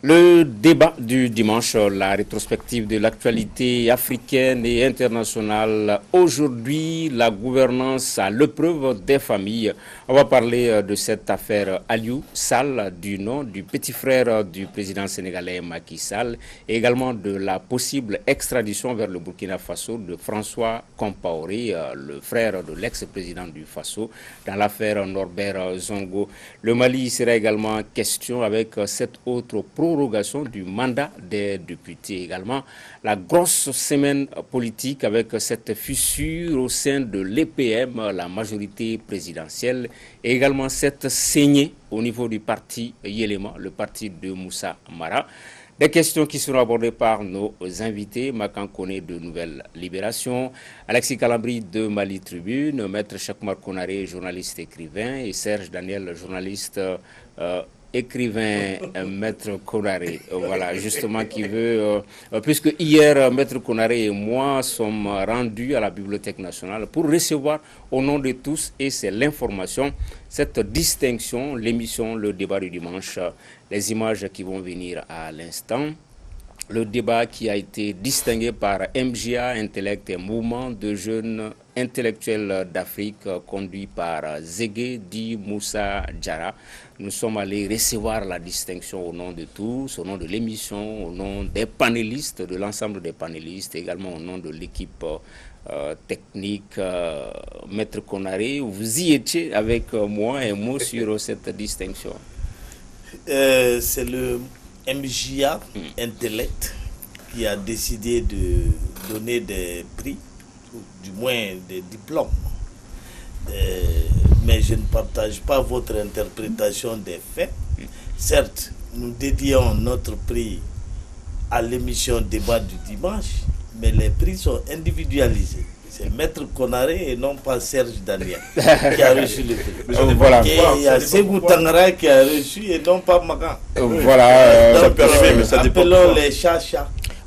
Le débat du dimanche, la rétrospective de l'actualité africaine et internationale. Aujourd'hui, la gouvernance à l'épreuve des familles. On va parler de cette affaire Aliou Sall, du nom du petit frère du président sénégalais Macky Sall, et également de la possible extradition vers le Burkina Faso de François Compaoré, le frère de l'ex-président du Faso, dans l'affaire Norbert Zongo. Le Mali sera également question avec cette autre prorogation du mandat des députés. Également, la grosse semaine politique avec cette fissure au sein de l'EPM, la majorité présidentielle, et également cette saignée au niveau du parti Yélema, le parti de Moussa Mara. Des questions qui seront abordées par nos invités, Makan Kone de Nouvelle Libération, Alexis Calambri de Mali Tribune, Maître Chakmar Konaré, journaliste écrivain, et Serge Daniel, journaliste écrivain, Maître Konaré, voilà, justement, qui veut, puisque hier, Maître Konaré et moi sommes rendus à la Bibliothèque nationale pour recevoir au nom de tous, et c'est l'information, cette distinction, l'émission, le débat du dimanche, les images qui vont venir à l'instant. Le débat qui a été distingué par MJA, Intellect et Mouvement de jeunes intellectuels d'Afrique, conduit par Zégué Di Moussa Diarra. Nous sommes allés recevoir la distinction au nom de tous, au nom de l'émission, au nom des panélistes, de l'ensemble des panélistes, également au nom de l'équipe technique. Maître Konaré, vous y étiez avec moi et moi sur cette distinction. C'est le MJA Intellect qui a décidé de donner des prix, ou du moins des diplômes. Mais je ne partage pas votre interprétation des faits. Certes, nous dédions notre prix à l'émission Débat du dimanche, mais les prix sont individualisés. C'est Maître Konaré et non pas Serge Daniel qui a reçu le prix. Voilà. Et il y a Ségou Tangara qui a reçu et non pas Makan. Voilà. Donc, appelons les chats.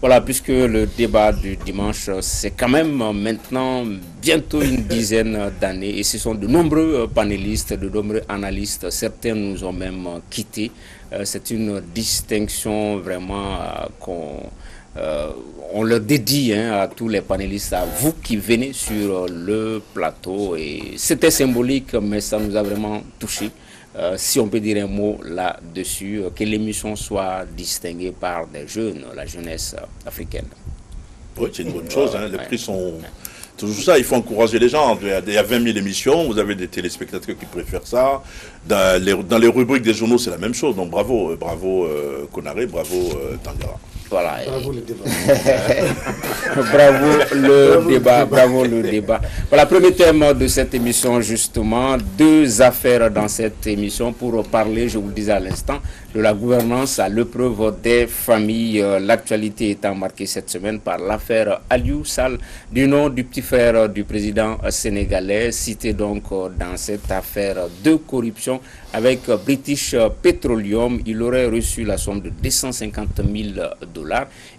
Voilà, puisque le débat du dimanche, c'est quand même maintenant bientôt une dizaine d'années, et ce sont de nombreux panélistes, de nombreux analystes, certains nous ont même quittés. C'est une distinction vraiment on leur dédie à tous les panélistes, à vous qui venez sur le plateau, et c'était symbolique, mais ça nous a vraiment touchés. Si on peut dire un mot là-dessus, que l'émission soit distinguée par des jeunes, la jeunesse africaine. Oui, c'est une bonne chose. Les prix sont toujours ça. Il faut encourager les gens. Il y a 20 000 émissions. Vous avez des téléspectateurs qui préfèrent ça. Dans les rubriques des journaux, c'est la même chose. Donc bravo Konaré, bravo Tangara. Voilà. Bravo le débat. Bravo le débat. Voilà, premier thème de cette émission, justement, deux affaires dans cette émission pour parler, je vous le disais à l'instant, de la gouvernance à l'épreuve des familles. L'actualité étant marquée cette semaine par l'affaire Aliou Sall, du nom du petit frère du président sénégalais, cité donc dans cette affaire de corruption avec British Petroleum. Il aurait reçu la somme de 250 000 $.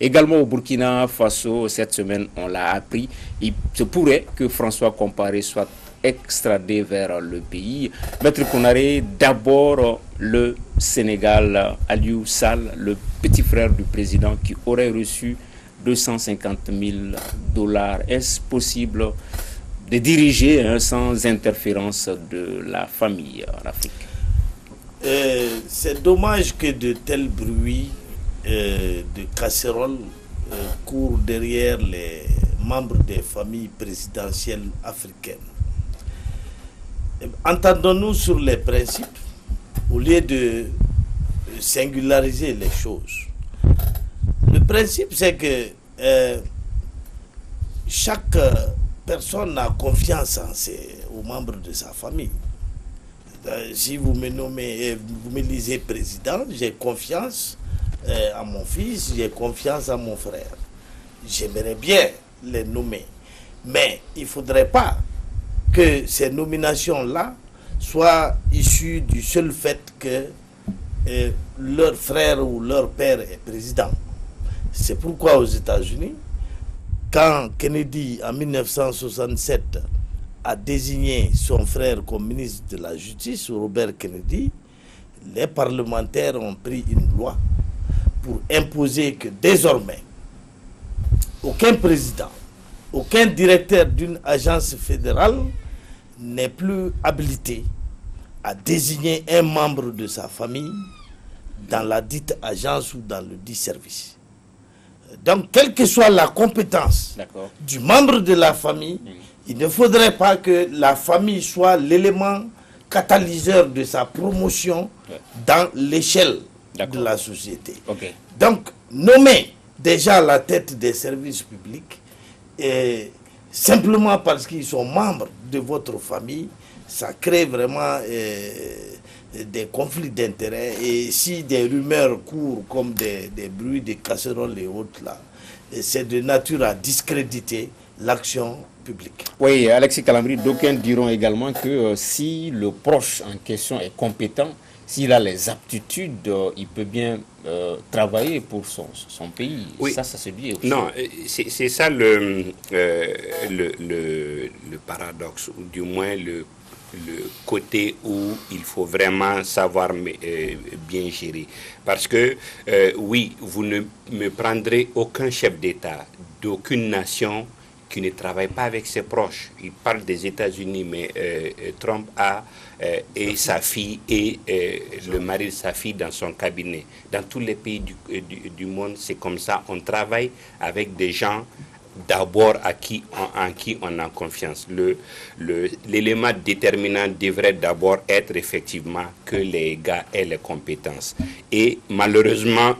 Également au Burkina Faso, cette semaine, on l'a appris, il se pourrait que François Compaoré soit extradé vers le pays. Maître Konaré, d'abord le Sénégal, Aliou Sall, le petit frère du président qui aurait reçu 250 000 $. Est-ce possible de diriger sans interférence de la famille en Afrique? C'est dommage que de tels bruits de casseroles courent derrière les membres des familles présidentielles africaines. Entendons-nous sur les principes au lieu de singulariser les choses. Le principe, c'est que chaque personne a confiance aux membres de sa famille. Si vous me nommez, vous me lisez président, j'ai confiance à mon fils, j'ai confiance à mon frère. J'aimerais bien les nommer, mais il ne faudrait pas que ces nominations-là soient issues du seul fait que leur frère ou leur père est président. C'est pourquoi aux États-Unis, quand Kennedy, en 1967, a désigné son frère comme ministre de la Justice, Robert Kennedy, les parlementaires ont pris une loi pour imposer que désormais, aucun président, aucun directeur d'une agence fédérale n'est plus habilité à désigner un membre de sa famille dans la dite agence ou dans le dit service. Donc, quelle que soit la compétence du membre de la famille, il ne faudrait pas que la famille soit l'élément catalyseur de sa promotion dans l'échelle de la société. Donc, nommer déjà la tête des services publics, et simplement parce qu'ils sont membres de votre famille, ça crée vraiment des conflits d'intérêts. Et si des rumeurs courent comme des bruits de casseroles et autres là, c'est de nature à discréditer l'action publique. Oui, Alexis Calambri, d'aucuns diront également que si le proche en question est compétent, s'il a les aptitudes, il peut bien travailler pour son pays. Oui. Ça se dit aussi. Non, c'est ça le paradoxe, ou du moins le côté où il faut vraiment savoir bien gérer. Parce que, oui, vous ne me prendrez aucun chef d'État d'aucune nation qui ne travaille pas avec ses proches. Il parle des États-Unis, mais Trump a et sa fille et le mari de sa fille dans son cabinet. Dans tous les pays du monde, c'est comme ça. On travaille avec des gens d'abord en qui on a confiance. L'élément déterminant devrait d'abord être effectivement que les gars aient les compétences. Et malheureusement,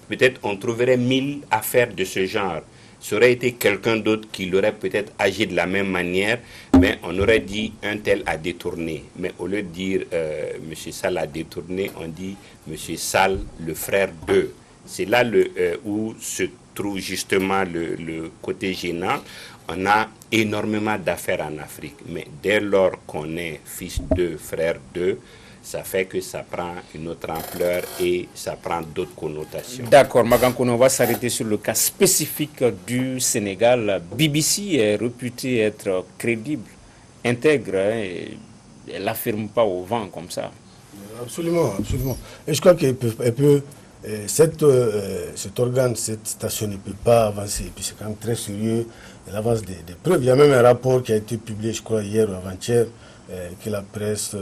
peut-être on trouverait 1000 affaires de ce genre. Ça aurait été quelqu'un d'autre qui l'aurait peut-être agi de la même manière, mais on aurait dit un tel a détourné. Mais au lieu de dire Monsieur Sall a détourné, on dit Monsieur Sall, le frère d'eux. C'est là où se trouve justement le côté gênant. On a énormément d'affaires en Afrique, mais dès lors qu'on est fils d'eux, frère d'eux, ça fait que ça prend une autre ampleur et ça prend d'autres connotations. D'accord, Magankono, on va s'arrêter sur le cas spécifique du Sénégal. BBC est réputé être crédible, intègre, et elle n'affirme pas au vent comme ça. Absolument, absolument. Et je crois qu'elle peut cet organe, cette station ne peut pas avancer. Et puis c'est quand même très sérieux. Elle avance des preuves. Il y a même un rapport qui a été publié, je crois, hier ou avant-hier, que la presse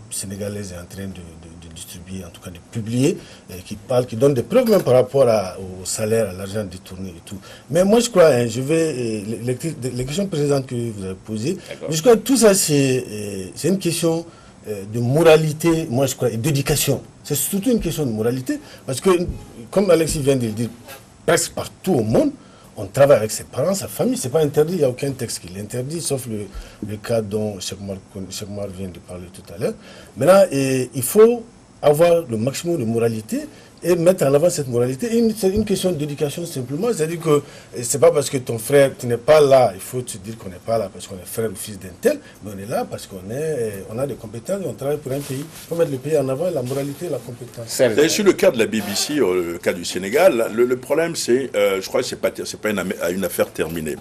sénégalaise est en train de distribuer, en tout cas de publier, qui donne des preuves même par rapport au salaire, à l'argent détourné et tout. Mais moi je crois, les questions précédentes que vous avez posées, je crois que tout ça c'est une question de moralité, moi je crois, et d'éducation. C'est surtout une question de moralité, parce que, comme Alexis vient de le dire, presque partout au monde, on travaille avec ses parents, sa famille, c'est pas interdit, il n'y a aucun texte qui l'interdit, sauf le cas dont Cheikh Mar vient de parler tout à l'heure. Maintenant, il faut avoir le maximum de moralité et mettre en avant cette moralité. C'est une question d'éducation simplement, c'est-à-dire que c'est pas parce que ton frère, tu n'es pas là, il faut te dire qu'on n'est pas là parce qu'on est frère ou fils d'un tel, mais on est là parce qu'on a des compétences et on travaille pour un pays. Il faut mettre le pays en avant, la moralité et la compétence. Sur le cas de la BBC, le cas du Sénégal, le problème c'est, je crois que c'est pas une affaire terminée.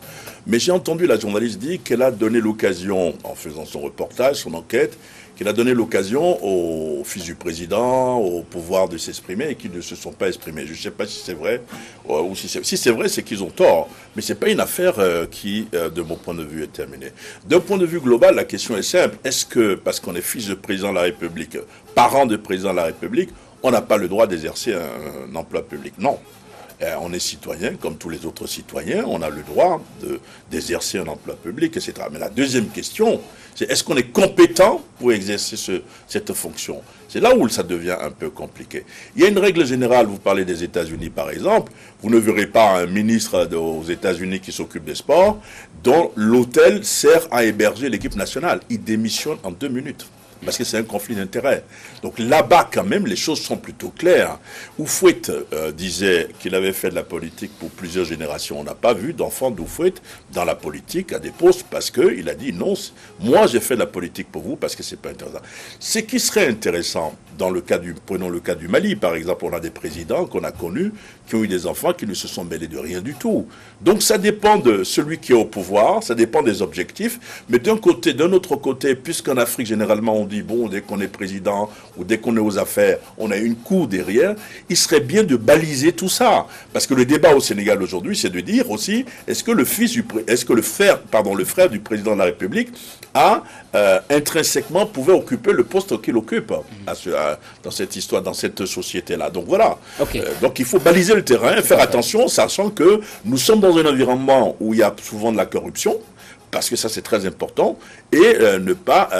Mais j'ai entendu la journaliste dire qu'elle a donné l'occasion, en faisant son reportage, son enquête, qu'elle a donné l'occasion au fils du président, au pouvoir de s'exprimer et qui ne se sont pas exprimés. Je ne sais pas si c'est vrai ou si c'est vrai, c'est qu'ils ont tort. Mais ce n'est pas une affaire qui, de mon point de vue, est terminée. D'un point de vue global, la question est simple. Est-ce que, parce qu'on est fils de président de la République, parent de président de la République, on n'a pas le droit d'exercer un emploi public? Non. On est citoyen, comme tous les autres citoyens, on a le droit d'exercer un emploi public, etc. Mais la deuxième question, c'est est-ce qu'on est compétent pour exercer cette fonction? C'est là où ça devient un peu compliqué. Il y a une règle générale, vous parlez des États-Unis par exemple, vous ne verrez pas un ministre aux États-Unis qui s'occupe des sports, dont l'hôtel sert à héberger l'équipe nationale. Il démissionne en 2 minutes. Parce que c'est un conflit d'intérêts. Donc là-bas, quand même, les choses sont plutôt claires. Oufouette disait qu'il avait fait de la politique pour plusieurs générations. On n'a pas vu d'enfant d'Oufouette dans la politique à des postes parce qu'il a dit non, moi j'ai fait de la politique pour vous parce que c'est pas intéressant. Ce qui serait intéressant, prenons le cas du Mali, par exemple, on a des présidents qu'on a connus qui ont eu des enfants qui ne se sont mêlés de rien du tout. Donc ça dépend de celui qui est au pouvoir, ça dépend des objectifs, mais d'un autre côté, puisqu'en Afrique, généralement, on dit, bon, dès qu'on est président ou dès qu'on est aux affaires, on a une cour derrière, il serait bien de baliser tout ça. Parce que le débat au Sénégal aujourd'hui, c'est de dire aussi, est-ce que le frère du président de la République a intrinsèquement pouvait occuper le poste qu'il occupe dans cette histoire, dans cette société-là. Donc voilà. Okay. Donc il faut baliser le terrain, faire attention, sachant que nous sommes dans un environnement où il y a souvent de la corruption, parce que ça c'est très important, et ne pas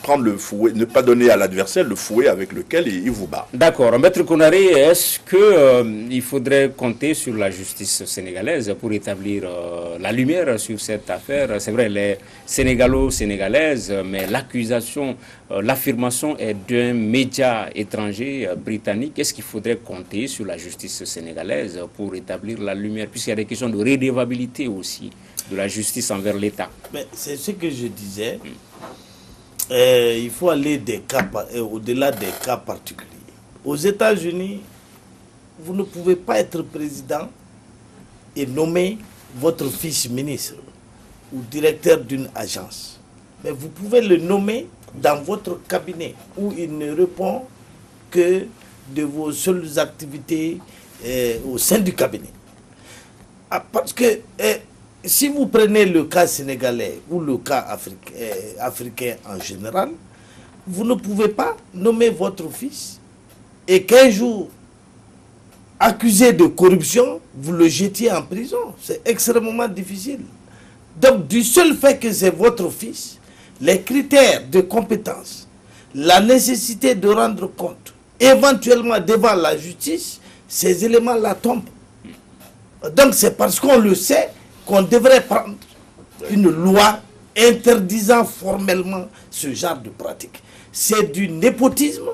prendre le fouet, ne pas donner à l'adversaire le fouet avec lequel il vous bat. D'accord. Maître Konaré, est-ce que il faudrait compter sur la justice sénégalaise pour établir la lumière sur cette affaire? C'est vrai, les Sénégalo-Sénégalaises, mais l'accusation, l'affirmation est d'un média étranger britannique. Est-ce qu'il faudrait compter sur la justice sénégalaise pour établir la lumière, puisqu'il y a des questions de redevabilité aussi de la justice envers l'État? Mais c'est ce que je disais. Il faut aller au-delà des cas particuliers. Aux États-Unis, vous ne pouvez pas être président et nommer votre fils ministre ou directeur d'une agence. Mais vous pouvez le nommer dans votre cabinet où il ne répond que de vos seules activités au sein du cabinet. Parce que si vous prenez le cas sénégalais ou le cas africain en général, vous ne pouvez pas nommer votre fils et qu'un jour, accusé de corruption, vous le jetiez en prison. C'est extrêmement difficile. Donc, du seul fait que c'est votre fils, les critères de compétence, la nécessité de rendre compte, éventuellement devant la justice, ces éléments-là tombent. Donc, c'est parce qu'on le sait qu'on devrait prendre une loi interdisant formellement ce genre de pratique. C'est du népotisme,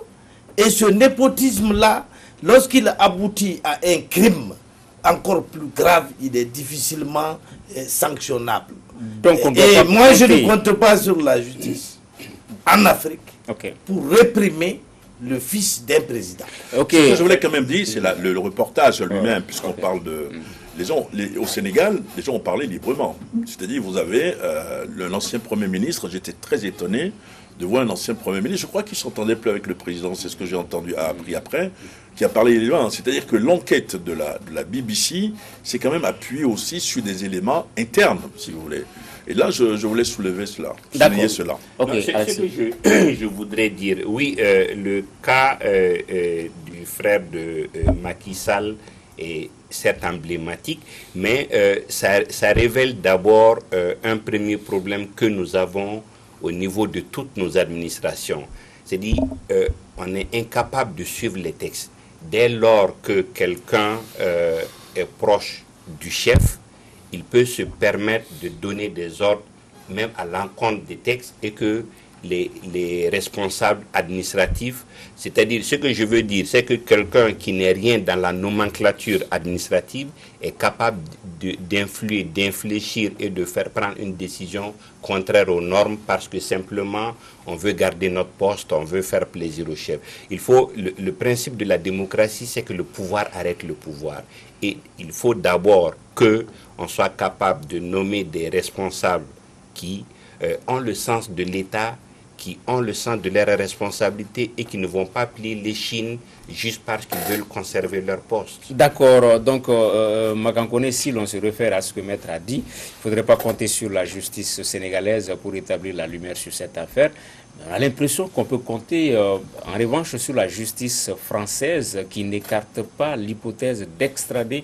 et ce népotisme-là, lorsqu'il aboutit à un crime encore plus grave, il est difficilement sanctionnable. Donc et moi, je ne compte pas sur la justice en Afrique pour réprimer le fils d'un président. Ce que je voulais quand même dire, c'est le reportage lui-même, puisqu'on parle de... au Sénégal, les gens ont parlé librement. C'est-à-dire, vous avez l'ancien Premier ministre, j'étais très étonné de voir un ancien Premier ministre, je crois qu'il ne s'entendait plus avec le président, c'est ce que j'ai appris après, qui a parlé librement. C'est-à-dire que l'enquête de la BBC s'est quand même appuyée aussi sur des éléments internes, si vous voulez. Et là, je voulais soulever cela, souligner cela. Ce que je voudrais dire, oui, le cas du frère de Macky Sall est certes emblématique, mais ça révèle d'abord un premier problème que nous avons au niveau de toutes nos administrations. C'est-à-dire, on est incapable de suivre les textes. Dès lors que quelqu'un est proche du chef, il peut se permettre de donner des ordres, même à l'encontre des textes, et que les responsables administratifs, c'est-à-dire ce que je veux dire, c'est que quelqu'un qui n'est rien dans la nomenclature administrative est capable d'influer, d'infléchir et de faire prendre une décision contraire aux normes parce que simplement on veut garder notre poste, on veut faire plaisir au chef. Le principe de la démocratie, c'est que le pouvoir arrête le pouvoir. Et il faut d'abord qu'on soit capable de nommer des responsables qui ont le sens de l'État, qui ont le sens de leurs responsabilités et qui ne vont pas plier l'échine juste parce qu'ils veulent conserver leur poste. D'accord. Donc, Magankone, si l'on se réfère à ce que Maître a dit, il ne faudrait pas compter sur la justice sénégalaise pour établir la lumière sur cette affaire. On a l'impression qu'on peut compter en revanche sur la justice française qui n'écarte pas l'hypothèse d'extrader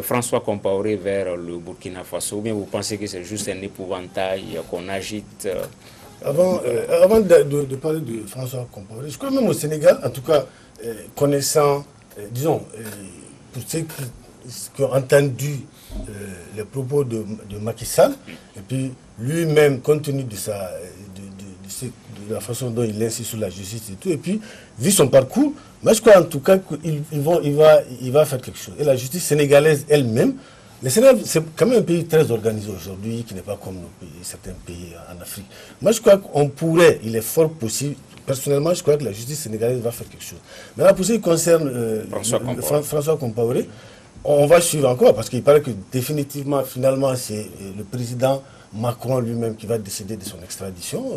François Compaoré vers le Burkina Faso. Ou bien vous pensez que c'est juste un épouvantail qu'on agite Avant de parler de François Compaoré, je crois même au Sénégal, en tout cas, connaissant, disons, pour ceux qui ont entendu les propos de Macky Sall, et puis lui-même, compte tenu de la façon dont il insiste sur la justice et tout, et puis, vu son parcours, moi je crois en tout cas qu'il va faire quelque chose. Et la justice sénégalaise elle-même, le Sénégal, c'est quand même un pays très organisé aujourd'hui, qui n'est pas comme certains pays en Afrique. Moi, je crois qu'on pourrait, il est fort possible, personnellement, je crois que la justice sénégalaise va faire quelque chose. Maintenant, pour ce qui concerne François Compaoré, on va suivre encore, parce qu'il paraît que définitivement, finalement, c'est le président Macron lui-même qui va décider de son extradition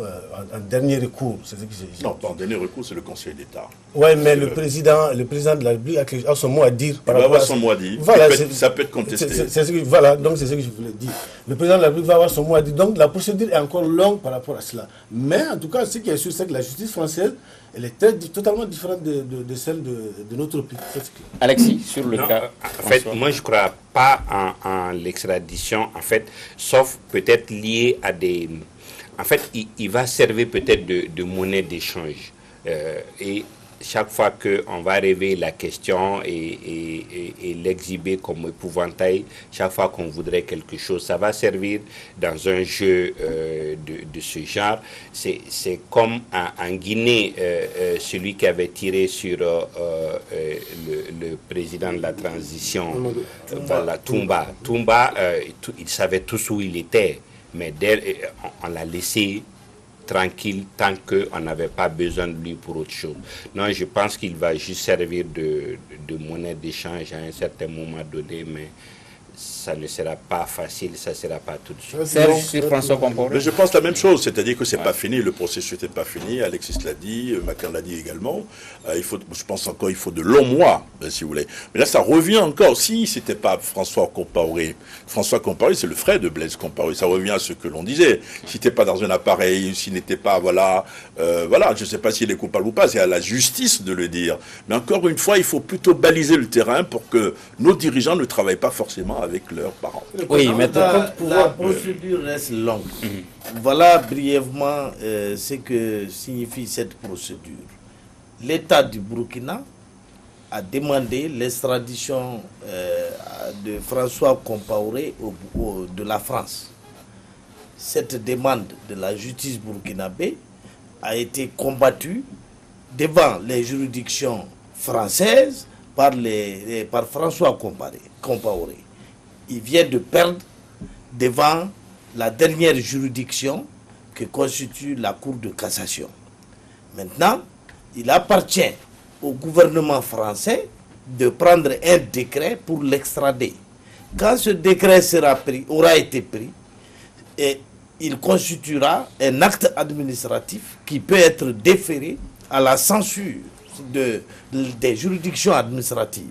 en dernier recours. C'est ce que j'ai dit. Non, pas en dernier recours, c'est le Conseil d'État. Oui, mais le président de la République a son mot à dire. Il va avoir son mot à dire. Voilà, ça peut être contesté. Voilà, donc c'est ce que je voulais dire. Le président de la République va avoir son mot à dire. Donc la procédure est encore longue par rapport à cela. Mais en tout cas, ce qui est sûr, c'est que la justice française, elle est totalement différente de celle de notre pays. Alexis, sur le cas. En fait, moi, je ne crois pas en l'extradition, en fait, sauf peut-être lié à des... En fait, il va servir peut-être de monnaie d'échange. Et chaque fois qu'on va rêver la question et l'exhiber comme épouvantail, chaque fois qu'on voudrait quelque chose, ça va servir dans un jeu de ce genre. C'est comme en Guinée, celui qui avait tiré sur le président de la transition, Toumba. Toumba, il savait tous où il était, mais on l'a laissé tranquille tant qu'on n'avait pas besoin de lui pour autre chose. Non, je pense qu'il va juste servir de monnaie d'échange à un certain moment donné, mais ça ne sera pas facile, ça ne sera pas tout de suite. Serge, sur François Compaoré. Mais je pense la même chose, c'est-à-dire que c'est pas fini, le processus n'est pas fini, Alexis l'a dit, Macan l'a dit également. Je pense encore il faut de longs mois, si vous voulez. Mais là, ça revient encore. Si c'était pas François Compaoré, c'est le frère de Blaise Compaoré. Ça revient à ce que l'on disait. S'il n'était pas dans un appareil, s'il n'était pas, je ne sais pas s'il est coupable ou pas, c'est à la justice de le dire. Mais encore une fois, il faut plutôt baliser le terrain pour que nos dirigeants ne travaillent pas forcément avec leurs parents. Oui, maintenant, la procédure reste longue. Voilà brièvement ce que signifie cette procédure. L'État du Burkina a demandé l'extradition de François Compaoré de la France. Cette demande de la justice burkinabé a été combattue devant les juridictions françaises par François Compaoré. Il vient de perdre devant la dernière juridiction que constitue la Cour de cassation. Maintenant, il appartient au gouvernement français de prendre un décret pour l'extrader. Quand ce décret aura été pris, et il constituera un acte administratif qui peut être déféré à la censure des juridictions administratives.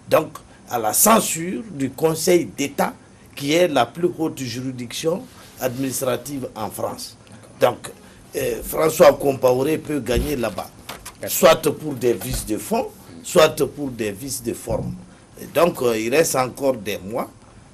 Donc, à la censure du Conseil d'État, qui est la plus haute juridiction administrative en France. Donc, François Compaoré peut gagner là-bas, soit pour des vices de fond, soit pour des vices de forme. Et donc, il reste encore des mois,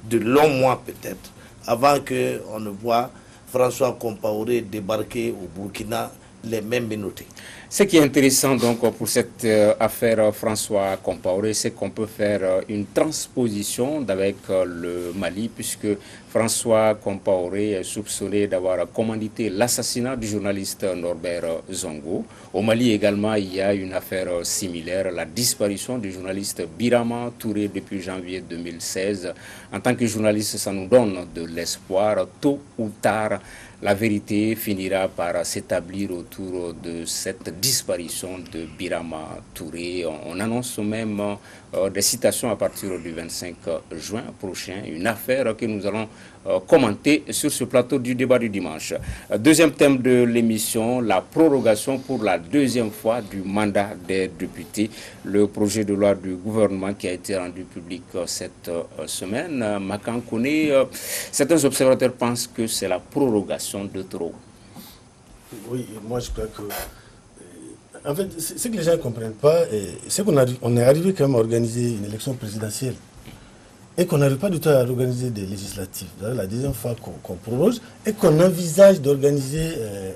de longs mois peut-être, avant qu'on ne voit François Compaoré débarquer au Burkina les mêmes menottés. Ce qui est intéressant donc pour cette affaire François Compaoré, c'est qu'on peut faire une transposition avec le Mali, puisque François Compaoré est soupçonné d'avoir commandité l'assassinat du journaliste Norbert Zongo. Au Mali également, il y a une affaire similaire, la disparition du journaliste Birama Touré depuis janvier 2016. En tant que journaliste, ça nous donne de l'espoir. Tôt ou tard, la vérité finira par s'établir autour de cette disparition de Birama Touré. On annonce même des citations à partir du 25 juin prochain, une affaire que nous allons commenter sur ce plateau du débat du dimanche. Deuxième thème de l'émission, la prorogation pour la deuxième fois du mandat des députés. Le projet de loi du gouvernement qui a été rendu public cette semaine. Macan connaît, certains observateurs pensent que c'est la prorogation de trop. Oui, moi je crois que... En fait, ce que les gens ne comprennent pas, c'est qu'on est arrivé quand même à organiser une élection présidentielle et qu'on n'arrive pas du tout à organiser des législatives. La deuxième fois qu'on proroge et qu'on envisage d'organiser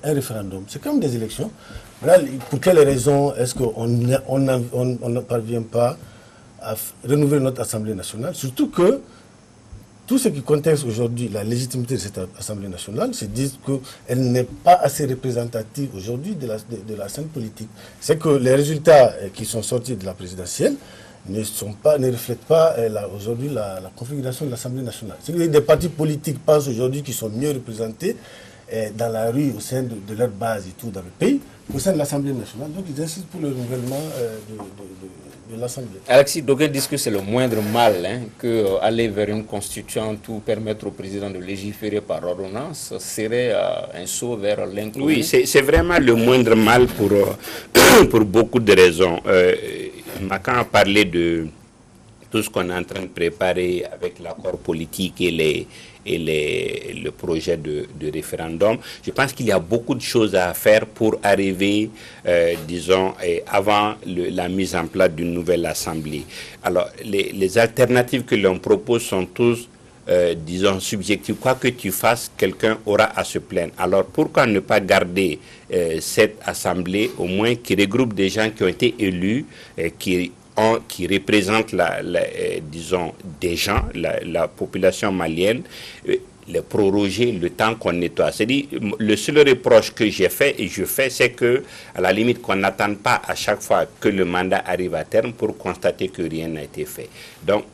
un référendum. C'est comme des élections. Là, pour quelles raisons est-ce qu'on ne parvient pas à renouveler notre Assemblée nationale? Surtout que tout ce qui conteste aujourd'hui la légitimité de cette Assemblée nationale, se disent qu'elle n'est pas assez représentative aujourd'hui de la scène politique. C'est que les résultats qui sont sortis de la présidentielle ne reflètent pas aujourd'hui la configuration de l'Assemblée nationale. C'est que des partis politiques pensent aujourd'hui qu'ils sont mieux représentés dans la rue, au sein de leur base et tout dans le pays, qu'au sein de l'Assemblée nationale. Donc ils insistent pour le renouvellement de l'Assemblée. Alexis, d'aucuns disent que c'est le moindre mal que aller vers une constituante ou permettre au président de légiférer par ordonnance serait un saut vers l'inconnu. Oui, c'est vraiment le moindre mal pour, pour beaucoup de raisons. Macan a parlé de tout ce qu'on est en train de préparer avec l'accord politique et le projet de référendum. Je pense qu'il y a beaucoup de choses à faire pour arriver, disons, avant la mise en place d'une nouvelle assemblée. Alors, les alternatives que l'on propose sont tous, disons, subjectives. Quoi que tu fasses, quelqu'un aura à se plaindre. Alors, pourquoi ne pas garder cette assemblée, au moins, qui regroupe des gens qui ont été élus, qui représentent, disons, des gens, la population malienne, les proroger le temps qu'on nettoie. C'est-à-dire, le seul reproche que j'ai fait et je fais, c'est que, à la limite, qu'on n'attende pas à chaque fois que le mandat arrive à terme pour constater que rien n'a été fait. Donc,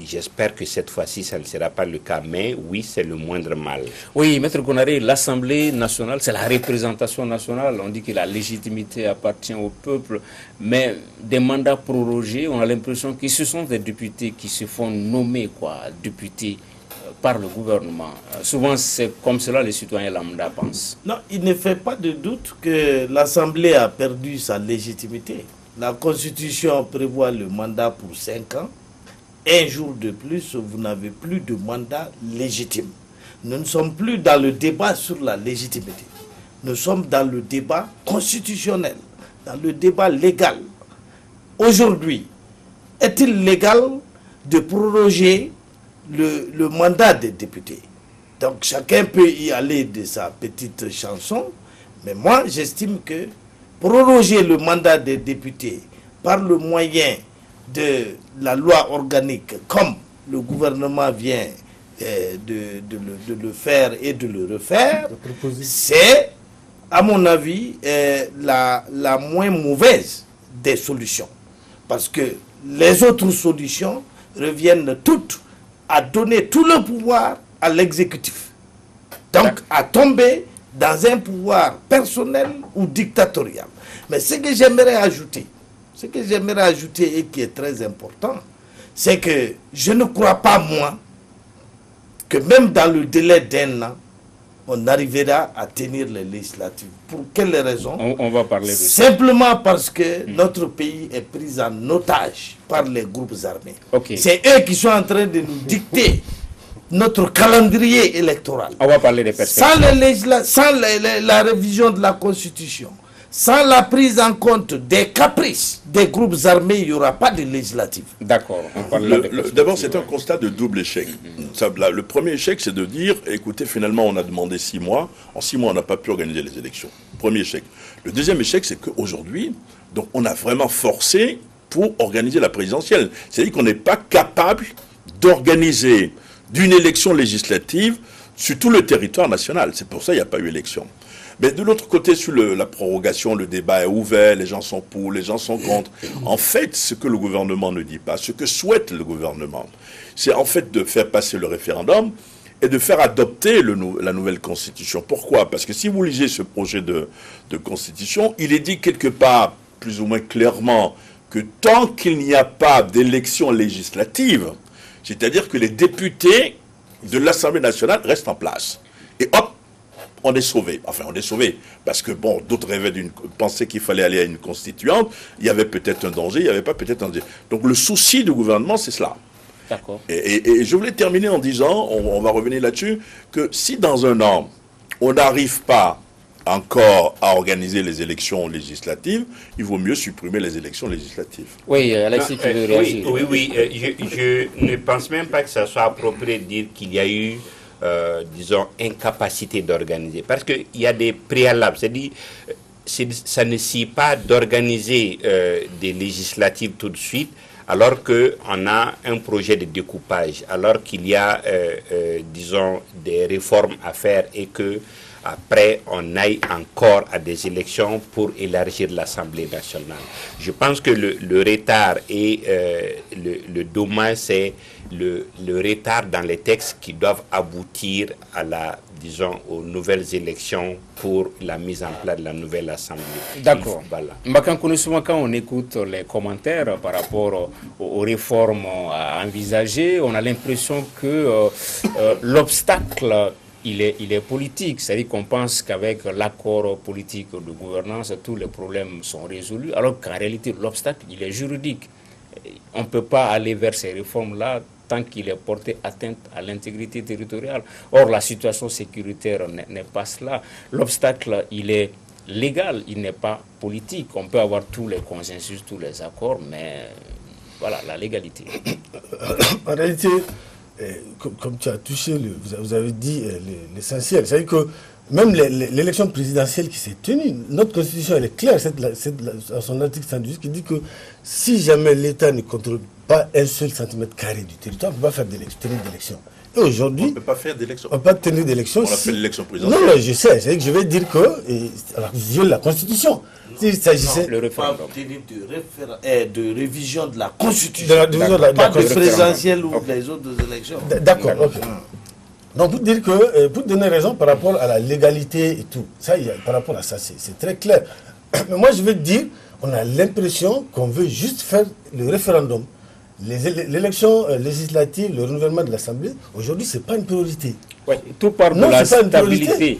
j'espère que cette fois-ci, ça ne sera pas le cas, mais oui, c'est le moindre mal. Oui, Maître Konaré, l'Assemblée nationale, c'est la représentation nationale. On dit que la légitimité appartient au peuple, mais des mandats prorogés, on a l'impression que ce sont des députés qui se font nommer, députés par le gouvernement. Souvent, c'est comme cela les citoyens lambda pensent. Non, il ne fait pas de doute que l'Assemblée a perdu sa légitimité. La Constitution prévoit le mandat pour 5 ans. Un jour de plus, vous n'avez plus de mandat légitime. Nous ne sommes plus dans le débat sur la légitimité. Nous sommes dans le débat constitutionnel, dans le débat légal. Aujourd'hui, est-il légal de proroger le mandat des députés? Donc chacun peut y aller de sa petite chanson, mais moi j'estime que proroger le mandat des députés par le moyen de la loi organique, comme le gouvernement vient de le faire et de le refaire, c'est, à mon avis, la moins mauvaise des solutions. Parce que les autres solutions reviennent toutes à donner tout le pouvoir à l'exécutif. Donc, à tomber dans un pouvoir personnel ou dictatorial. Mais ce que j'aimerais ajouter, et qui est très important, c'est que je ne crois pas, moi, que même dans le délai d'1 an, on arrivera à tenir les législatives. Pour quelle raison? On va parler de ça. Simplement parce que notre pays est pris en otage par les groupes armés. Okay. C'est eux qui sont en train de nous dicter notre calendrier électoral. On va parler des perspectives. Sans la révision de la Constitution, sans la prise en compte des caprices des groupes armés, il n'y aura pas de législative. D'accord. D'abord, c'est un constat de double échec. Le premier échec, c'est de dire, écoutez, finalement, on a demandé 6 mois. En 6 mois, on n'a pas pu organiser les élections. Premier échec. Le deuxième échec, c'est qu'aujourd'hui, donc, on a vraiment forcé pour organiser la présidentielle. C'est-à-dire qu'on n'est pas capable d'organiser d'une élection législative sur tout le territoire national. C'est pour ça qu'il n'y a pas eu élection. Mais de l'autre côté, sur la prorogation, le débat est ouvert, les gens sont pour, les gens sont contre. En fait, ce que le gouvernement ne dit pas, ce que souhaite le gouvernement, c'est en fait de faire passer le référendum et de faire adopter la nouvelle constitution. Pourquoi? Parce que si vous lisez ce projet de constitution, il est dit quelque part, plus ou moins clairement, que tant qu'il n'y a pas d'élection législative, c'est-à-dire que les députés de l'Assemblée nationale restent en place. Et hop, on est sauvé. Enfin, on est sauvé. Parce que, bon, d'autres pensaient qu'il fallait aller à une constituante. Il y avait peut-être un danger, il n'y avait pas peut-être un danger. Donc, le souci du gouvernement, c'est cela. D'accord. Et je voulais terminer en disant, on va revenir là-dessus, que si dans 1 an, on n'arrive pas encore à organiser les élections législatives, il vaut mieux supprimer les élections législatives. Oui, Alexis, tu veux réagir? Oui. Je ne pense même pas que ça soit approprié de dire qu'il y a eu disons, incapacité d'organiser. Parce qu'il y a des préalables. C'est-à-dire, ça ne suffit pas d'organiser des législatives tout de suite, alors qu'on a un projet de découpage, alors qu'il y a, disons, des réformes à faire et que, après on aille encore à des élections pour élargir l'Assemblée nationale. Je pense que le retard et le dommage, c'est le retard dans les textes qui doivent aboutir à aux nouvelles élections pour la mise en place de la nouvelle Assemblée. D'accord. Voilà. Souvent, quand on écoute les commentaires par rapport aux réformes à envisager, on a l'impression que l'obstacle, il est politique. C'est-à-dire qu'on pense qu'avec l'accord politique de gouvernance, tous les problèmes sont résolus, alors qu'en réalité, l'obstacle, il est juridique. On ne peut pas aller vers ces réformes-là tant qu'il est porté atteinte à l'intégrité territoriale. Or, la situation sécuritaire n'est pas cela. L'obstacle, il est légal, il n'est pas politique. On peut avoir tous les consensus, tous les accords, mais voilà, la légalité. En réalité, comme tu as touché, vous avez dit l'essentiel. C'est-à-dire que même l'élection présidentielle qui s'est tenue, notre constitution elle est claire, à son article 118, qui dit que si jamais l'État ne contrôle pas un seul centimètre carré du territoire, on ne peut pas faire tenir d'élection. Et aujourd'hui, on ne peut pas faire d'élection. On ne peut pas tenir d'élection. On a fait l'élection présidentielle. Non, je sais. C'est que je vais dire que viole la Constitution. S'il s'agissait le référendum de révision de la Constitution, pas de présidentielle ou des autres élections. D'accord. Ok. Donc pour dire que, pour donner raison par rapport à la légalité et tout, ça, par rapport à ça, c'est très clair. Mais moi, je veux dire, on a l'impression qu'on veut juste faire le référendum. L'élection législative, le renouvellement de l'Assemblée, aujourd'hui, ce n'est pas une priorité. Ouais, tout part de la stabilité.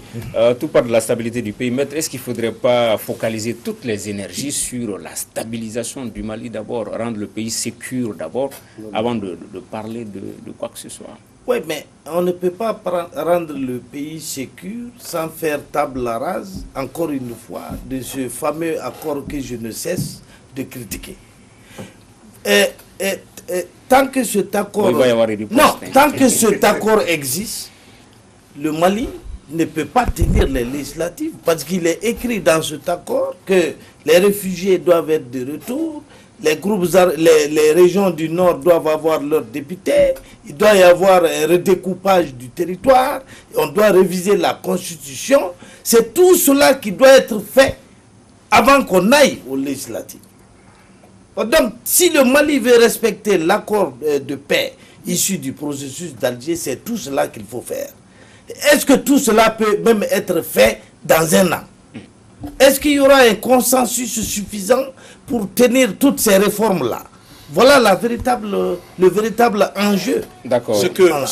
Tout part de la stabilité du pays. Mais est-ce qu'il ne faudrait pas focaliser toutes les énergies sur la stabilisation du Mali d'abord, rendre le pays sécure d'abord, avant de parler de quoi que ce soit? Oui, mais on ne peut pas rendre le pays sécure sans faire table rase, encore une fois, de ce fameux accord que je ne cesse de critiquer. Tant que cet accord... tant que cet accord existe, le Mali ne peut pas tenir les législatives parce qu'il est écrit dans cet accord que les réfugiés doivent être de retour, les régions du Nord doivent avoir leurs députés, il doit y avoir un redécoupage du territoire, on doit réviser la Constitution. C'est tout cela qui doit être fait avant qu'on aille aux législatives. Donc, si le Mali veut respecter l'accord de paix issu du processus d'Alger, c'est tout cela qu'il faut faire. Est-ce que tout cela peut même être fait dans un an? Est-ce qu'il y aura un consensus suffisant pour tenir toutes ces réformes-là? Voilà le véritable enjeu. D'accord. Ce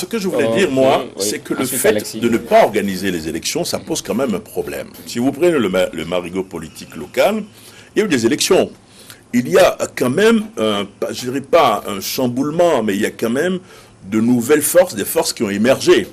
que je voulais dire, moi, c'est que le fait de ne pas organiser les élections, ça pose quand même un problème. Si vous prenez le marigot politique local, il y a eu des élections. Il y a quand même, je dirais pas un chamboulement, mais il y a quand même de nouvelles forces, des forces qui ont émergé.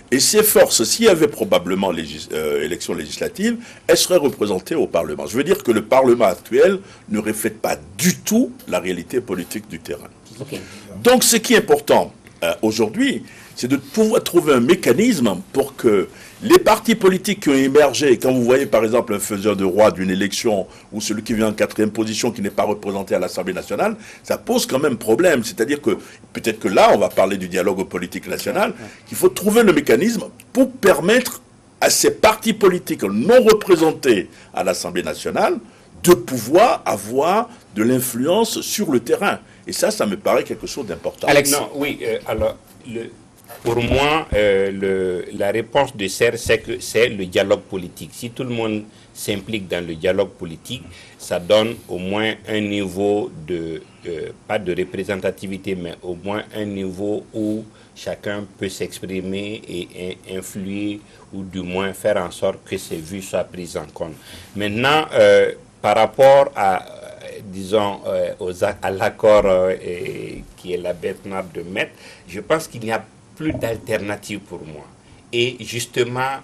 Et ces forces, s'il y avait probablement élections législatives, elles seraient représentées au Parlement. Je veux dire que le Parlement actuel ne reflète pas du tout la réalité politique du terrain. Okay. Donc ce qui est important aujourd'hui, c'est de pouvoir trouver un mécanisme pour que les partis politiques qui ont émergé, quand vous voyez par exemple un faiseur de roi d'une élection ou celui qui vient en 4e position qui n'est pas représenté à l'Assemblée nationale, ça pose quand même problème. C'est-à-dire que peut-être que là, on va parler du dialogue politique national, qu'il faut trouver le mécanisme pour permettre à ces partis politiques non représentés à l'Assemblée nationale de pouvoir avoir de l'influence sur le terrain. Et ça me paraît quelque chose d'important. Alex, non, oui, alors... Pour moi, la réponse de Serre, c'est que c'est le dialogue politique. Si tout le monde s'implique dans le dialogue politique, ça donne au moins un niveau pas de représentativité, mais au moins un niveau où chacun peut s'exprimer et influer, ou du moins faire en sorte que ces vues soient prises en compte. Maintenant, par rapport à, disons, à l'accord qui est la bête noire de Met, je pense qu'il n'y a plus d'alternative pour moi. Et justement,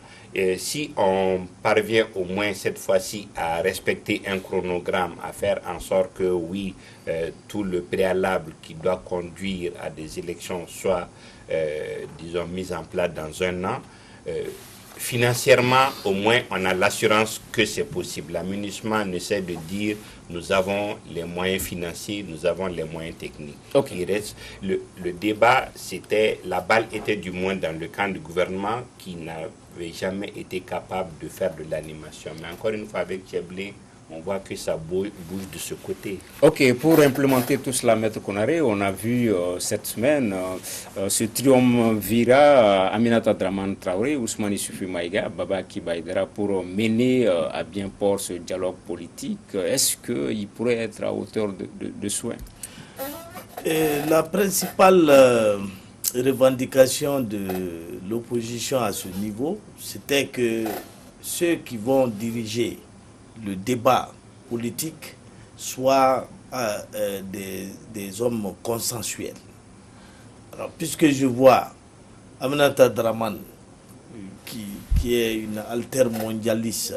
si on parvient au moins cette fois-ci à respecter un chronogramme, à faire en sorte que oui, tout le préalable qui doit conduire à des élections soit, disons, mis en place dans un an, financièrement, au moins, on a l'assurance que c'est possible. La MINUSMA essaie de dire nous avons les moyens financiers, nous avons les moyens techniques. Okay. Il reste le débat, la balle était du moins dans le camp du gouvernement qui n'avait jamais été capable de faire de l'animation. Mais encore une fois, avec Tcheblé, on voit que ça bouge de ce côté. Ok, pour implémenter tout cela, Maître Konaré, on a vu cette semaine ce triumvirat Aminata Draman Traoré, Ousmane Issoufou Maïga, Baba Kibaïdara pour mener à bien port ce dialogue politique. Est-ce qu'il pourrait être à hauteur de souhait? La principale revendication de l'opposition à ce niveau, c'était que ceux qui vont diriger le débat politique soient des hommes consensuels. Alors, puisque je vois Aminata Draman, qui est une altermondialiste,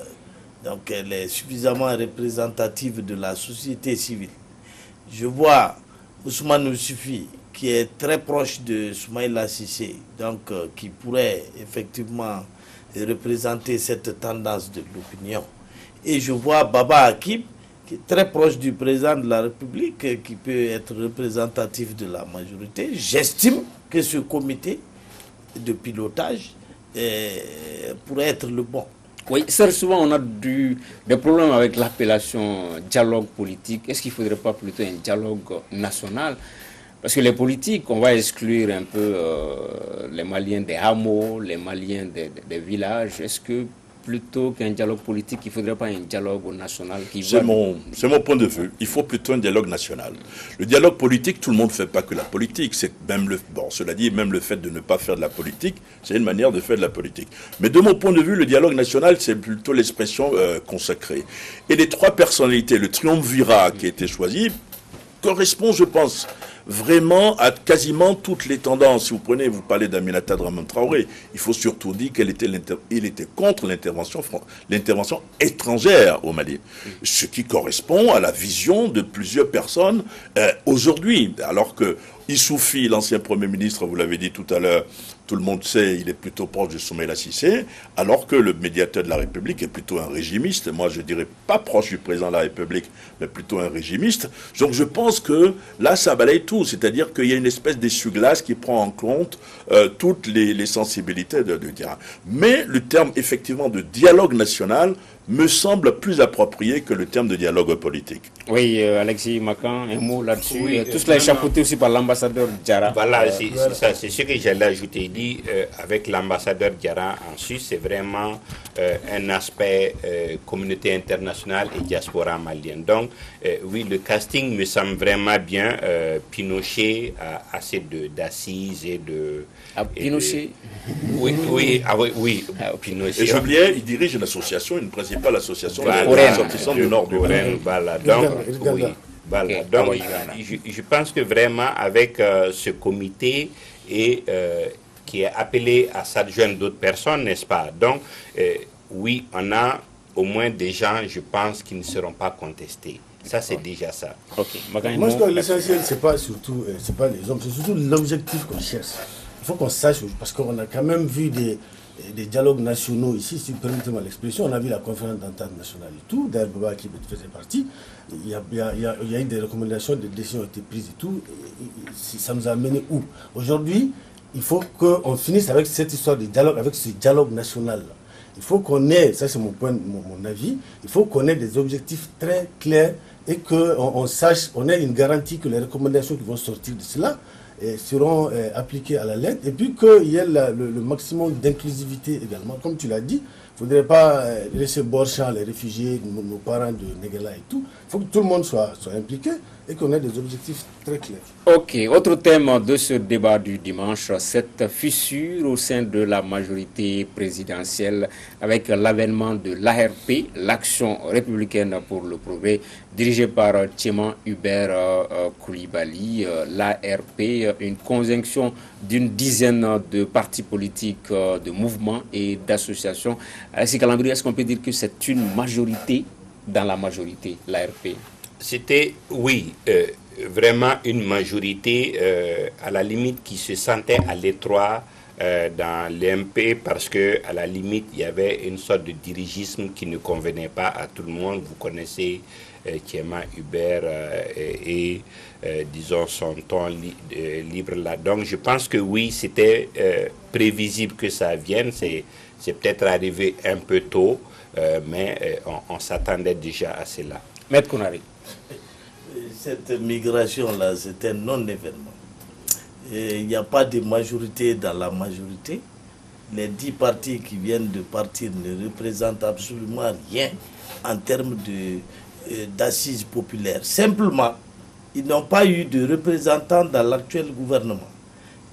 donc elle est suffisamment représentative de la société civile. Je vois Ousmane Issoufou, qui est très proche de Soumaïla Cissé, donc qui pourrait effectivement représenter cette tendance de l'opinion. Et je vois Baba Hakim, qui est très proche du président de la République, qui peut être représentatif de la majorité. J'estime que ce comité de pilotage pourrait être le bon. Oui, souvent on a des problèmes avec l'appellation dialogue politique. Est-ce qu'il ne faudrait pas plutôt un dialogue national? Parce que les politiques, on va exclure un peu les Maliens des hameaux, les Maliens des villages. Est-ce que plutôt qu'un dialogue politique, il ne faudrait pas un dialogue national qui C'est mon point de vue. Il faut plutôt un dialogue national. Le dialogue politique, tout le monde ne fait pas que la politique. C'est même cela dit, même le fait de ne pas faire de la politique, c'est une manière de faire de la politique. Mais de mon point de vue, le dialogue national, c'est plutôt l'expression consacrée. Et les trois personnalités, le triumvirat qui a été choisi, correspond, je pense, vraiment à quasiment toutes les tendances. Si vous parlez d'Aminata Draman Traoré, il faut surtout dire qu'il était contre l'intervention étrangère au Mali. Ce qui correspond à la vision de plusieurs personnes aujourd'hui. Alors que Issoufou, l'ancien Premier ministre, vous l'avez dit tout à l'heure, tout le monde sait, il est plutôt proche de Soumaïla Cissé, alors que le médiateur de la République est plutôt un régimiste. Moi, je dirais pas proche du président de la République, mais plutôt un régimiste. Donc, je pense que là, ça balaye tout. C'est-à-dire qu'il y a une espèce d'essuie-glace qui prend en compte toutes les sensibilités de dialogue. Mais le terme, effectivement, de dialogue national me semble plus approprié que le terme de dialogue politique. Oui, Alexis Makan, un mot là-dessus. Oui, tout cela est chapeauté aussi par l'ambassadeur Diarra. Voilà, c'est ce que j'allais ajouter. Il dit, avec l'ambassadeur Diarra en Suisse, c'est vraiment un aspect communauté internationale et diaspora malienne. Donc, oui, le casting me semble vraiment bien. Pinochet a assez d'assises et de... Pinochet Oui, Pinochet. Et j'oubliais, il dirige une association, une principale association des ressortissants du nord du Mali. Voilà, donc, oui. Voilà. Donc, je pense que vraiment, avec ce comité et qui est appelé à s'adjoindre d'autres personnes, n'est-ce pas? Donc, oui, on a au moins des gens, je pense, qui ne seront pas contestés. Ça, c'est déjà ça. Okay. Moi, je crois que l'essentiel, c'est pas pas les hommes, c'est surtout l'objectif qu'on cherche. Il faut qu'on sache, parce qu'on a quand même vu des dialogues nationaux ici, si vous permettez-moi l'expression. On a vu la conférence d'entente nationale et tout, d'ailleurs Baba qui faisait partie. Il y a eu des recommandations, des décisions ont été prises et tout. Et ça nous a amené où? Aujourd'hui, il faut qu'on finisse avec cette histoire de dialogue, avec ce dialogue national. Il faut qu'on ait, ça c'est mon avis, il faut qu'on ait des objectifs très clairs et qu'on sache, on ait une garantie que les recommandations qui vont sortir de cela seront appliquées à la lettre, et puis qu'il y ait le maximum d'inclusivité également. Comme tu l'as dit, il ne faudrait pas laisser Borchamp, les réfugiés, nos parents de Negela et tout. Il faut que tout le monde soit impliqué et qu'on ait des objectifs très clairs. Ok, autre thème de ce débat du dimanche, cette fissure au sein de la majorité présidentielle avec l'avènement de l'ARP, l'Action républicaine pour le progrès, dirigée par Tcheman Hubert Koulibaly. L'ARP, une conjonction d'une dizaine de partis politiques, de mouvements et d'associations. Alexis Calambri, est-ce qu'on peut dire que c'est une majorité dans la majorité, l'ARP? C'était, oui, vraiment une majorité, à la limite, qui se sentait à l'étroit dans l'EMP parce que à la limite il y avait une sorte de dirigisme qui ne convenait pas à tout le monde. Vous connaissez Thiéma Hubert et disons son ton libre là. Donc je pense que oui, c'était prévisible que ça vienne. C'est peut-être arrivé un peu tôt, mais on s'attendait déjà à cela. Maître Konaré. Cette migration-là, c'est un non-événement. Il n'y a pas de majorité dans la majorité. Les 10 partis qui viennent de partir ne représentent absolument rien en termes d'assises populaires. Simplement, ils n'ont pas eu de représentants dans l'actuel gouvernement.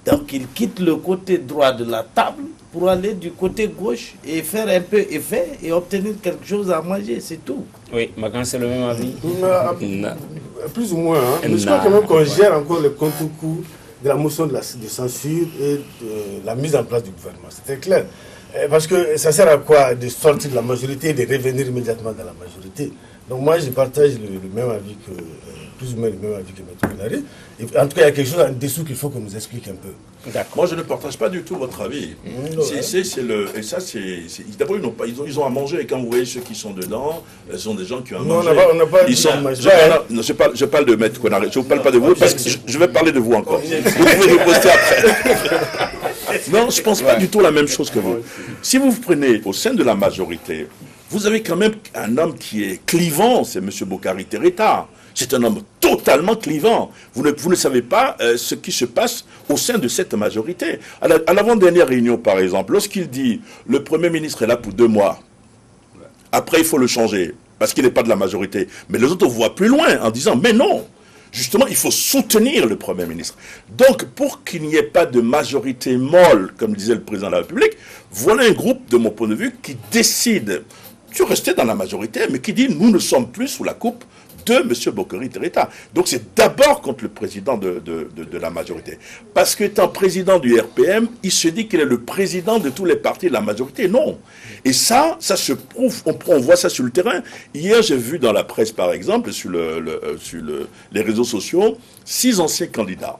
Donc ils quittent le côté droit de la table pour aller du côté gauche et faire un peu effet et obtenir quelque chose à manger, c'est tout. Oui, Magan, c'est le même avis. Plus ou moins. Hein. Mais je crois quand même qu'on gère encore le contre-coup de la motion de censure et de la mise en place du gouvernement. C'était clair. Parce que ça sert à quoi de sortir de la majorité et de revenir immédiatement dans la majorité. Donc moi, je partage le même avis que... plus ou moins le même avis que M. Konaré. En tout cas, il y a quelque chose en dessous qu'il faut qu'on nous explique un peu. Moi, je ne partage pas du tout votre avis. D'abord, ils ont à manger, et quand vous voyez ceux qui sont dedans, ce sont des gens qui ont à manger. On n'a pas je parle de M. Konaré, je ne parle pas de vous, parce que je vais parler de vous encore. Vous pouvez me poster après. Non, je ne pense pas du tout la même chose que vous. Si vous prenez au sein de la majorité, vous avez quand même un homme qui est clivant, c'est M. Bokari Tereta. C'est un homme totalement clivant. Vous ne savez pas ce qui se passe au sein de cette majorité. À l'avant-dernière réunion, par exemple, lorsqu'il dit « le Premier ministre est là pour 2 mois, après il faut le changer, parce qu'il n'est pas de la majorité », mais les autres voient plus loin en disant « mais non !» Justement, il faut soutenir le Premier ministre. Donc, pour qu'il n'y ait pas de majorité molle, comme disait le Président de la République, voilà un groupe, de mon point de vue, qui décide de rester dans la majorité, mais qui dit « nous ne sommes plus sous la coupe de M. Bokari Tereta ». Donc c'est d'abord contre le président de la majorité. Parce qu'étant président du RPM, il se dit qu'il est le président de tous les partis de la majorité. Non. Et ça se prouve, on voit ça sur le terrain. Hier, j'ai vu dans la presse, par exemple, sur les réseaux sociaux, 6 anciens candidats,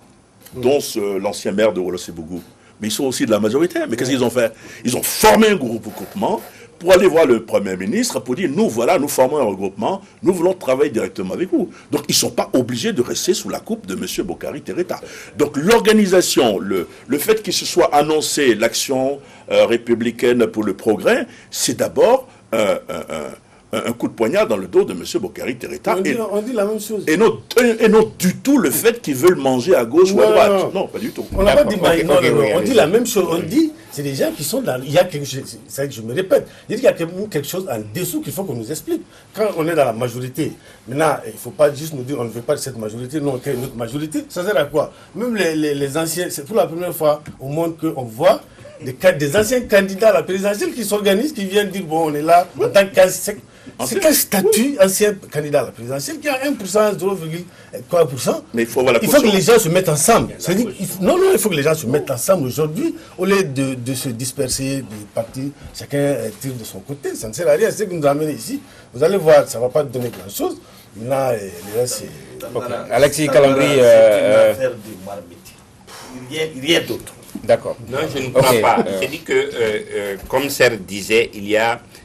dont l'ancien maire de Wolof-Sebougou. Mais ils sont aussi de la majorité. Mais qu'est-ce qu'ils ont fait? Ils ont formé un regroupement pour aller voir le Premier ministre, pour dire, nous formons un regroupement, nous voulons travailler directement avec vous. Donc, ils ne sont pas obligés de rester sous la coupe de M. Bokari Tereta. Donc, l'organisation, le fait qu'il se soit annoncé l'action républicaine pour le progrès, c'est d'abord un coup de poignard dans le dos de M. Bokari Tereta. On dit la même chose. Et non du tout le fait qu'ils veulent manger à gauche ou à droite. Non, pas du tout. On n'a pas dit on dit la même chose. On dit, c'est des gens qui sont dans... Il y a quelque chose, c'est ça que je me répète, il y a quelque chose en dessous qu'il faut qu'on nous explique. Quand on est dans la majorité, maintenant, il ne faut pas juste nous dire on ne veut pas de cette majorité, non, qu'il y a une autre majorité. Ça sert à quoi? Même les anciens, c'est pour la première fois au monde qu'on voit des anciens candidats à la présidentielle qui s'organisent, qui viennent dire bon, on est là en tant que... C'est quel statut ancien candidat à la présidentielle qui a 1%, 0,3%? Mais il faut que les gens se mettent ensemble. Il faut que les gens se mettent ensemble aujourd'hui, au lieu de se disperser des partis, chacun tire de son côté. Ça ne sert à rien. C'est ce qui nous amène ici. Vous allez voir, ça ne va pas donner grand-chose. Là, c'est... Alexis Kalambri... C'est une affaire de marmite. Rien d'autre. D'accord. Non, je ne crois pas. C'est dit que, comme Serre disait,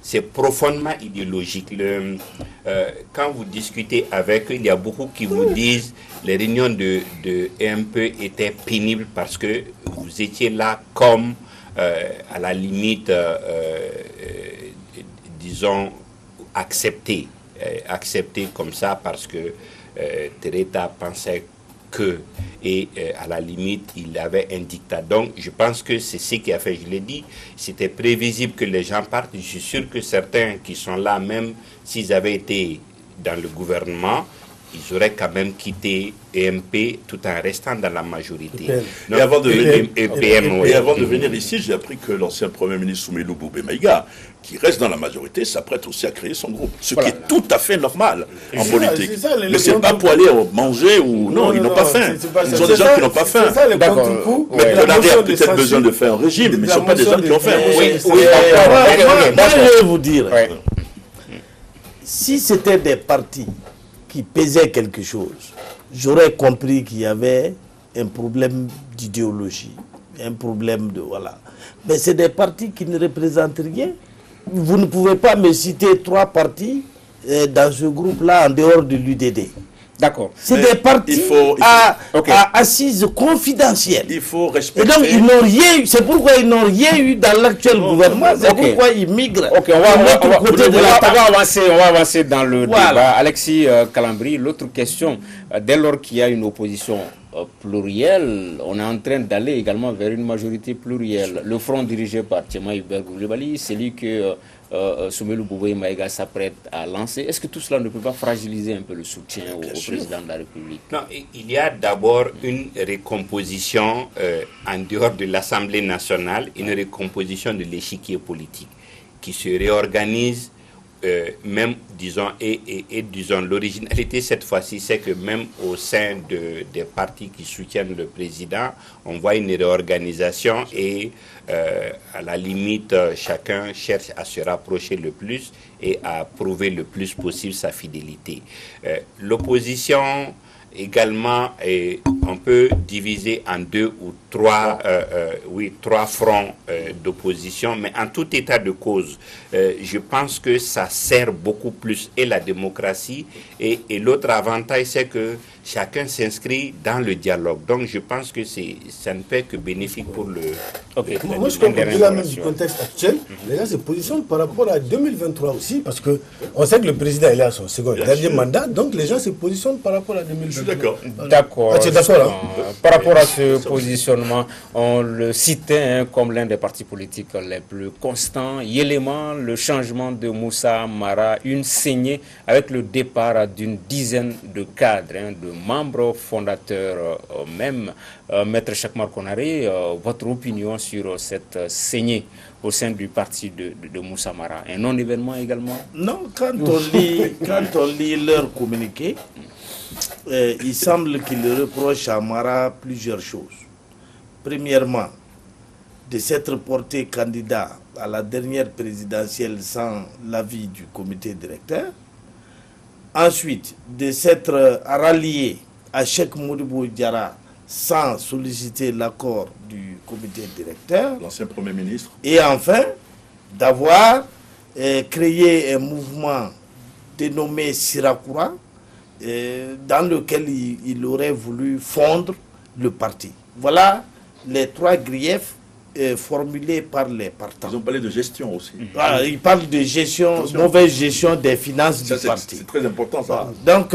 c'est profondément idéologique. Quand vous discutez avec eux, il y a beaucoup qui vous disent les réunions de EMP étaient pénibles parce que vous étiez là comme, à la limite, disons, accepté comme ça parce que Tereta pensait à la limite, il avait un dictat. Donc, je pense que c'est ce qui a fait, je l'ai dit, c'était prévisible que les gens partent. Je suis sûr que certains qui sont là, même s'ils avaient été dans le gouvernement, ils auraient quand même quitté EMP tout en restant dans la majorité. Et avant de venir ici, j'ai appris que l'ancien Premier ministre Soumelou Boubé Maïga, qui reste dans la majorité, s'apprête aussi à créer son groupe. Ce qui est tout à fait normal en politique. Mais ce n'est pas pour aller manger ou... Non, ils n'ont pas faim. Ce sont des gens qui n'ont pas faim. Mais Konaré a peut-être besoin de faire un régime, mais ce ne sont pas des gens qui ont faim. Moi, je vais vous dire, si c'était des partis qui pesait quelque chose, j'aurais compris qu'il y avait un problème d'idéologie. un problème de... Voilà. Mais c'est des partis qui ne représentent rien. Vous ne pouvez pas me citer 3 partis dans ce groupe-là en dehors de l'UDD. D'accord. C'est des partis à assises confidentielles. Il faut respecter. Et donc, ils n'ont rien eu. C'est pourquoi ils n'ont rien eu dans l'actuel gouvernement. C'est pourquoi ils migrent. Ok, on va avancer dans le débat. Alexis Calambri, l'autre question. Dès lors qu'il y a une opposition plurielle, on est en train d'aller également vers une majorité plurielle. Le front dirigé par Tchema Hubert Coulibaly, c'est lui que Soumaïlou Bouboué Maïga s'apprête à lancer. Est-ce que tout cela ne peut pas fragiliser un peu le soutien au président de la République? Non, il y a d'abord une recomposition en dehors de l'Assemblée nationale, une recomposition de l'échiquier politique qui se réorganise. Même, disons, disons, l'originalité cette fois-ci, c'est que même au sein des partis qui soutiennent le président, on voit une réorganisation et à la limite, chacun cherche à se rapprocher le plus et à prouver le plus possible sa fidélité. L'opposition également, on peut diviser en 2 ou 3, 3 fronts d'opposition, mais en tout état de cause, je pense que ça sert beaucoup plus et la démocratie et l'autre avantage, c'est que chacun s'inscrit dans le dialogue. Donc je pense que ça ne peut être que bénéfique pour le... Moi je crois que au-delà même du contexte actuel, les gens se positionnent par rapport à 2023 aussi, parce qu'on sait que le président est à son second dernier mandat, donc les gens se positionnent par rapport à 2023. Je suis d'accord. D'accord. Ah, tu es d'accord, hein? Par rapport à ce positionnement, on le citait comme l'un des partis politiques les plus constants. Yéléman, le changement de Moussa Mara, une saignée avec le départ d'une dizaine de cadres, de membres fondateurs même. Maître Chakmar Konaré, votre opinion sur cette saignée au sein du parti de Moussa Mara? Un non-événement également? Non, quand on lit leur communiqué, il semble qu'il reproche à Mara plusieurs choses. Premièrement, de s'être porté candidat à la dernière présidentielle sans l'avis du comité directeur. Ensuite, de s'être rallié à Cheikh Modibo Diarra sans solliciter l'accord du comité directeur. L'ancien Premier ministre. Et enfin, d'avoir créé un mouvement dénommé Sirakura, dans lequel il aurait voulu fondre le parti. Voilà les 3 griefs formulés par les partants. Ils ont parlé de gestion aussi. Voilà, ils parlent de gestion, mauvaise gestion des finances du parti. C'est très important ça. Voilà. Donc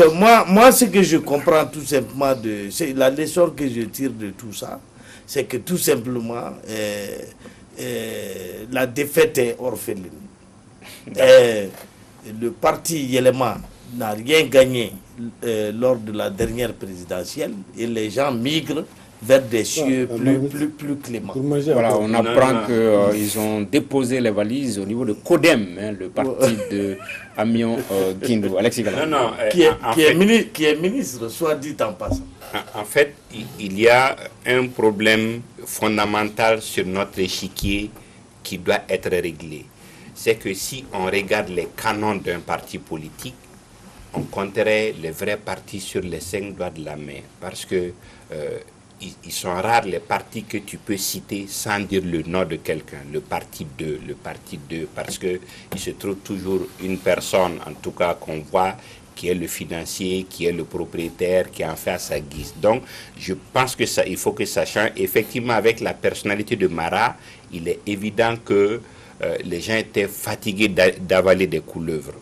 moi, ce que je comprends tout simplement, c'est la leçon que je tire de tout ça, c'est que tout simplement, la défaite est orpheline. Le parti Yéléman n'a rien gagné lors de la dernière présidentielle et les gens migrent vers des cieux plus cléments. Voilà, on apprend qu'ils ont déposé les valises au niveau de CODEM, le parti de Amion Guindo. Alexis Galan. Qui est ministre, soit dit en passant. En fait, il y a un problème fondamental sur notre échiquier qui doit être réglé. C'est que si on regarde les canons d'un parti politique, on compterait les vrais partis sur les 5 doigts de la main. Parce que ils sont rares les partis que tu peux citer sans dire le nom de quelqu'un. Le parti 2, parce qu'il se trouve toujours une personne, en tout cas qu'on voit, qui est le financier, qui est le propriétaire, qui en fait à sa guise. Donc, je pense que il faut que ça change. Effectivement, avec la personnalité de Mara, il est évident que les gens étaient fatigués d'avaler des couleuvres.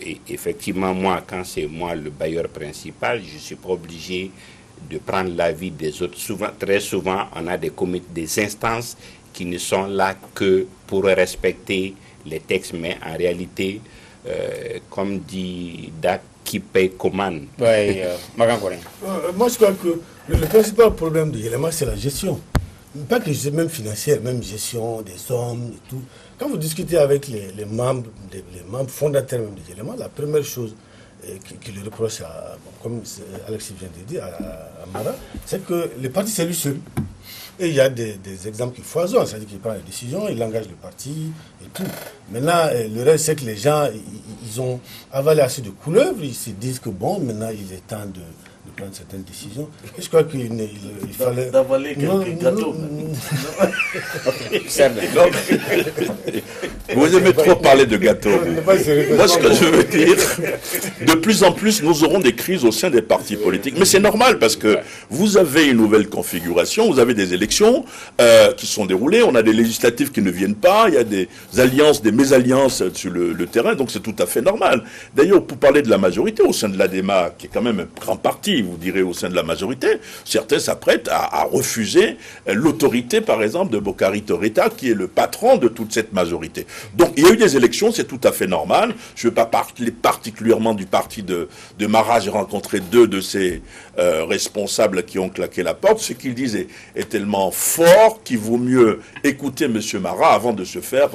Et effectivement, moi, quand c'est moi le bailleur principal, je ne suis pas obligé de prendre l'avis des autres. Très souvent, on a des instances qui ne sont là que pour respecter les textes, mais en réalité, comme dit Dak, qui paye commande. Oui, moi, je crois que le principal problème de Yéléman, c'est la gestion. Pas que même financière, même gestion des sommes et tout. Quand vous discutez avec les membres fondateurs même de Yéléman, la première chose qui le reproche, comme Alexis vient de dire, à Mara, c'est que le parti, c'est lui seul. Et il y a des exemples qui foisonnent, c'est-à-dire qu'il prend les décisions, il engage le parti et tout. Maintenant, le reste, c'est que les gens, ils ont avalé assez de couleuvres, ils se disent que bon, maintenant, il est temps de prendre certaines décisions. Et je crois qu'il fallait... D'avaler quelques gâteaux. Vous aimez trop parler de gâteaux. Moi, ce que je veux dire, de plus en plus, nous aurons des crises au sein des partis politiques. Mais c'est normal parce que vous avez une nouvelle configuration, vous avez des élections qui sont déroulées, on a des législatives qui ne viennent pas, il y a des alliances, des mésalliances sur le terrain, donc c'est tout à fait normal. D'ailleurs, pour parler de la majorité, au sein de l'ADEMA, qui est quand même un grand parti, vous direz, au sein de la majorité, certains s'apprêtent à refuser l'autorité, par exemple, de Bokari Torreta, qui est le patron de toute cette majorité. Donc, il y a eu des élections, c'est tout à fait normal. Je ne veux pas parler particulièrement du parti de Mara. J'ai rencontré 2 de ses responsables qui ont claqué la porte. Ce qu'ils disent est tellement fort qu'il vaut mieux écouter M. Mara avant de se faire,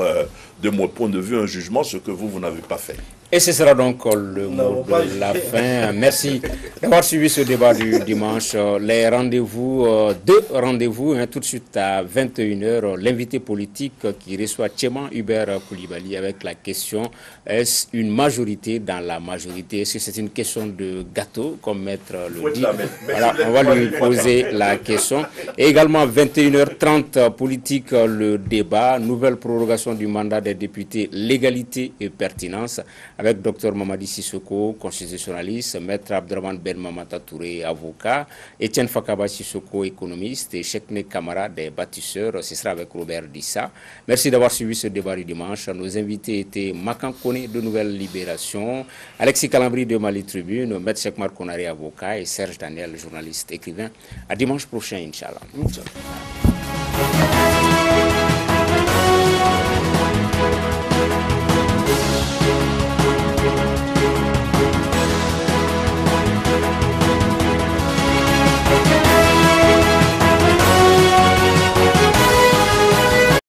de mon point de vue, un jugement, ce que vous n'avez pas fait. Et ce sera donc le mot de la fin. Merci d'avoir suivi ce débat du dimanche. Les rendez-vous, 2 rendez-vous, tout de suite à 21h. L'invité politique qui reçoit Tcheman Hubert Koulibaly avec la question: est-ce une majorité dans la majorité? Est-ce que c'est une question de gâteau, comme maître le dit? Voilà, on va lui poser la question. Et également 21h30, politique, le débat, nouvelle prorogation du mandat des députés, légalité et pertinence, avec Dr Mamadi Sissoko, constitutionnaliste, Maître Abdraman Ben Mamata Touré, avocat, Etienne Fakaba Sissoko, économiste, et Chekne Kamara, des bâtisseurs. Ce sera avec Robert Dissa. Merci d'avoir suivi ce débat du dimanche. Nos invités étaient Makan Kone de Nouvelle Libération, Alexis Calambri de Mali Tribune, Maître Chekmar Konari, avocat, et Serge Daniel, journaliste écrivain. À dimanche prochain, Inch'Allah.